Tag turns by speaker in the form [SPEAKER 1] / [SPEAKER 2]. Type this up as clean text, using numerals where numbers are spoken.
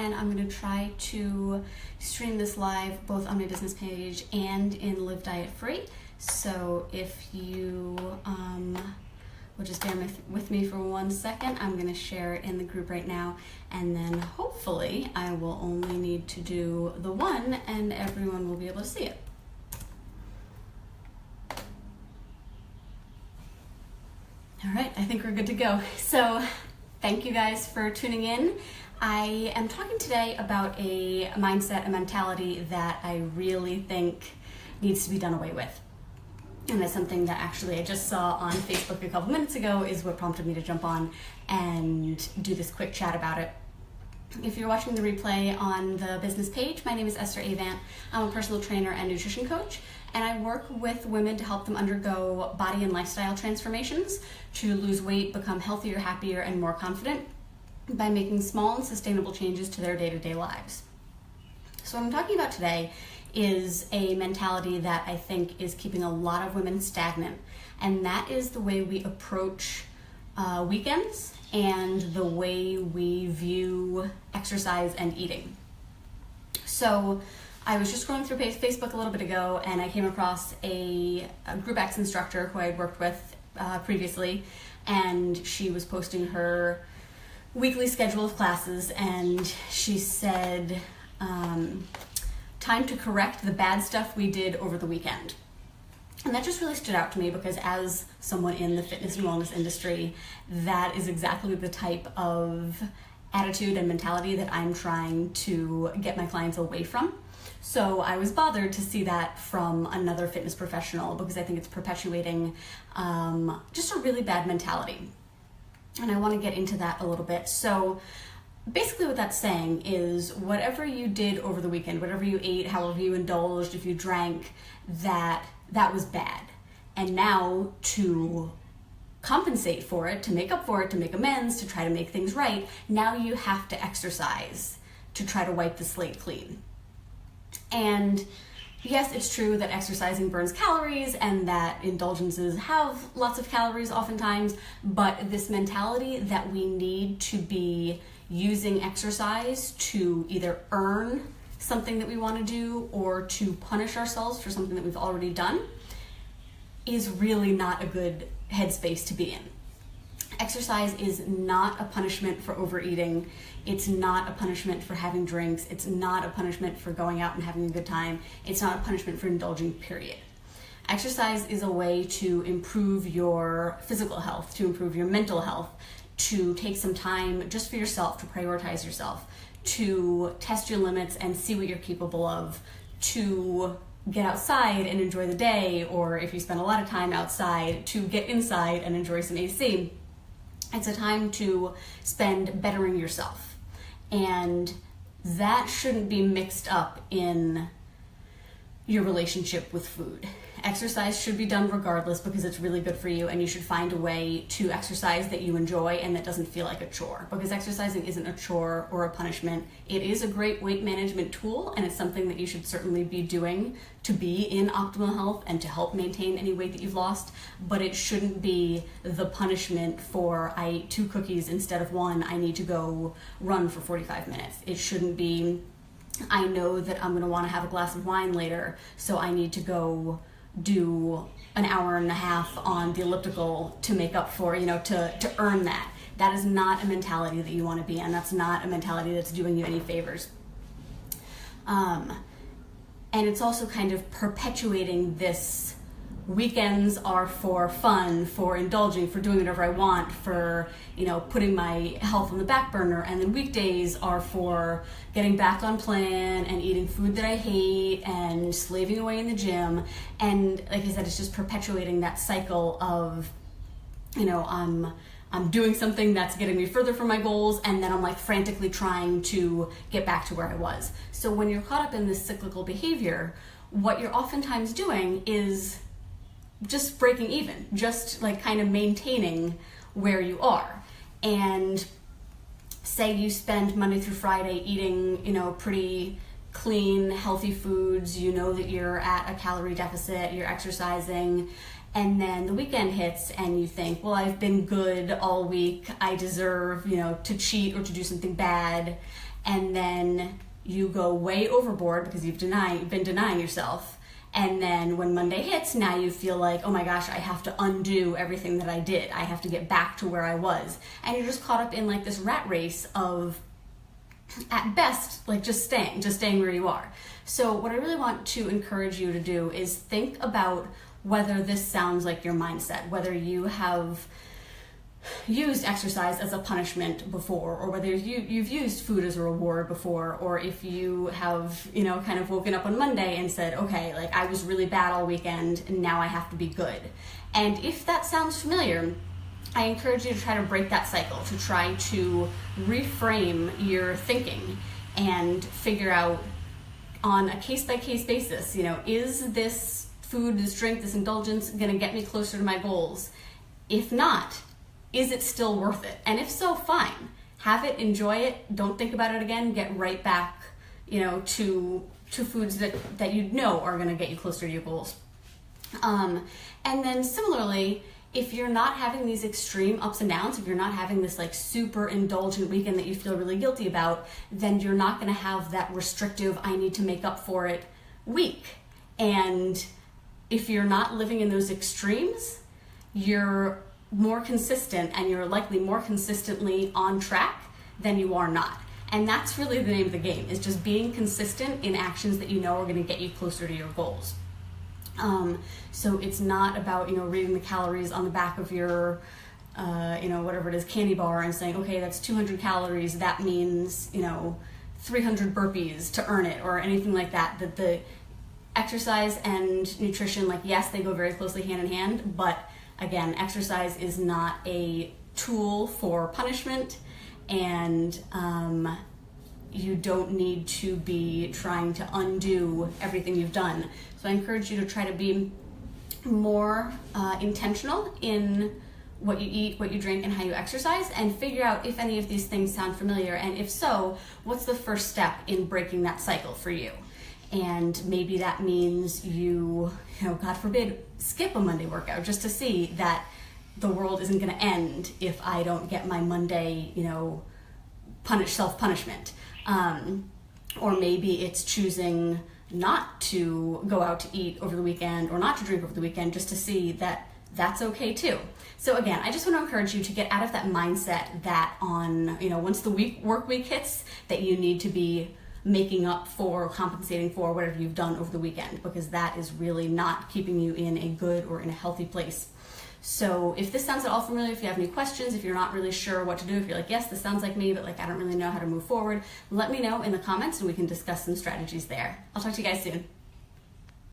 [SPEAKER 1] and I'm going to try to stream this live both on my business page and in Live Diet Free. So if you will just bear with me for 1 second, I'm going to share it in the group right now, and then hopefully I will only need to do the one and everyone will be able to see it. All right, I think we're good to go. So thank you guys for tuning in. I am talking today about a mindset, a mentality that I really think needs to be done away with. And that's something that actually I just saw on Facebook a couple minutes ago, is what prompted me to jump on and do this quick chat about it. If you're watching the replay on the business page, my name is Esther Avant. I'm a personal trainer and nutrition coach, and I work with women to help them undergo body and lifestyle transformations to lose weight, become healthier, happier, and more confident by making small and sustainable changes to their day-to-day lives. So what I'm talking about today is a mentality that I think is keeping a lot of women stagnant, and that is the way we approach weekends and the way we view exercise and eating. So I was just scrolling through Facebook a little bit ago, and I came across a Group X instructor who I had worked with previously, and she was posting her weekly schedule of classes, and she said, time to correct the bad stuff we did over the weekend. And that just really stood out to me because as someone in the fitness and wellness industry, that is exactly the type of attitude and mentality that I'm trying to get my clients away from. So I was bothered to see that from another fitness professional because I think it's perpetuating just a really bad mentality. And I want to get into that a little bit. So basically what that's saying is whatever you did over the weekend, whatever you ate, however you indulged, if you drank, that was bad. And now to compensate for it, to make up for it, to make amends, to try to make things right, now you have to exercise to try to wipe the slate clean. And yes, it's true that exercising burns calories and that indulgences have lots of calories oftentimes, but this mentality that we need to be using exercise to either earn something that we want to do or to punish ourselves for something that we've already done is really not a good headspace to be in. Exercise is not a punishment for overeating. It's not a punishment for having drinks. It's not a punishment for going out and having a good time. It's not a punishment for indulging, period. Exercise is a way to improve your physical health, to improve your mental health, to take some time just for yourself, to prioritize yourself, to test your limits and see what you're capable of, to get outside and enjoy the day, or if you spend a lot of time outside, to get inside and enjoy some AC. It's a time to spend bettering yourself. And that shouldn't be mixed up in your relationship with food. Exercise should be done regardless because it's really good for you, and you should find a way to exercise that you enjoy and that doesn't feel like a chore, because exercising isn't a chore or a punishment. It is a great weight management tool, and it's something that you should certainly be doing to be in optimal health and to help maintain any weight that you've lost, but it shouldn't be the punishment for I ate 2 cookies instead of 1, I need to go run for 45 minutes. It shouldn't be I know that I'm going to want to have a glass of wine later, so I need to go do an hour and a half on the elliptical to make up for, to earn that. That is not a mentality that you want to be in. That's not a mentality that's doing you any favors. And it's also kind of perpetuating this weekends are for fun, for indulging, for doing whatever I want, for, putting my health on the back burner, and then weekdays are for getting back on plan and eating food that I hate and slaving away in the gym. And like I said, it's just perpetuating that cycle of, I'm doing something that's getting me further from my goals, and then I'm like frantically trying to get back to where I was. So when you're caught up in this cyclical behavior, what you're oftentimes doing is just breaking even, just like kind of maintaining where you are. And say you spend Monday through Friday eating, pretty clean, healthy foods, that you're at a calorie deficit, you're exercising, and then the weekend hits and you think, well, I've been good all week, I deserve, to cheat or to do something bad. and then you go way overboard because you've been denying yourself. And then when Monday hits, now you feel like, oh my gosh, I have to undo everything that I did. I have to get back to where I was. And you're just caught up in like this rat race of, at best, like just staying where you are. So what I really want to encourage you to do is think about whether this sounds like your mindset, whether you have used exercise as a punishment before, or whether you've used food as a reward before, or if you have, kind of woken up on Monday and said, okay, like I was really bad all weekend and now I have to be good. And if that sounds familiar, I encourage you to try to break that cycle, to try to reframe your thinking and figure out on a case-by-case basis, is this food, this drink, this indulgence gonna get me closer to my goals? If not, is it still worth it? And if so, fine. Have it, enjoy it, don't think about it again, get right back, to foods that are gonna get you closer to your goals. And then similarly, if you're not having these extreme ups and downs, if you're not having this like super indulgent weekend that you feel really guilty about, then you're not gonna have that restrictive, I need to make up for it week. And if you're not living in those extremes, you're more consistent and you're likely more consistently on track than you are not. And that's really the name of the game, is just being consistent in actions that you know are going to get you closer to your goals. So it's not about, reading the calories on the back of your, whatever it is, candy bar and saying, okay, that's 200 calories. That means, 300 burpees to earn it, or anything like that. That the exercise and nutrition, like, yes, they go very closely hand in hand, but again, exercise is not a tool for punishment, and you don't need to be trying to undo everything you've done. So I encourage you to try to be more intentional in what you eat, what you drink, and how you exercise, and figure out if any of these things sound familiar, and if so, what's the first step in breaking that cycle for you? And maybe that means you God forbid, skip a Monday workout just to see that the world isn't going to end if I don't get my Monday, self-punishment. Or maybe it's choosing not to go out to eat over the weekend or not to drink over the weekend, just to see that that's okay too. So again, I just want to encourage you to get out of that mindset that once the work week hits, that you need to be making up for, compensating for whatever you've done over the weekend, because that is really not keeping you in a good or in a healthy place. So if this sounds at all familiar, if you have any questions, if you're not really sure what to do, if you're like, yes, this sounds like me, but I don't really know how to move forward, let me know in the comments and we can discuss some strategies there. I'll talk to you guys soon.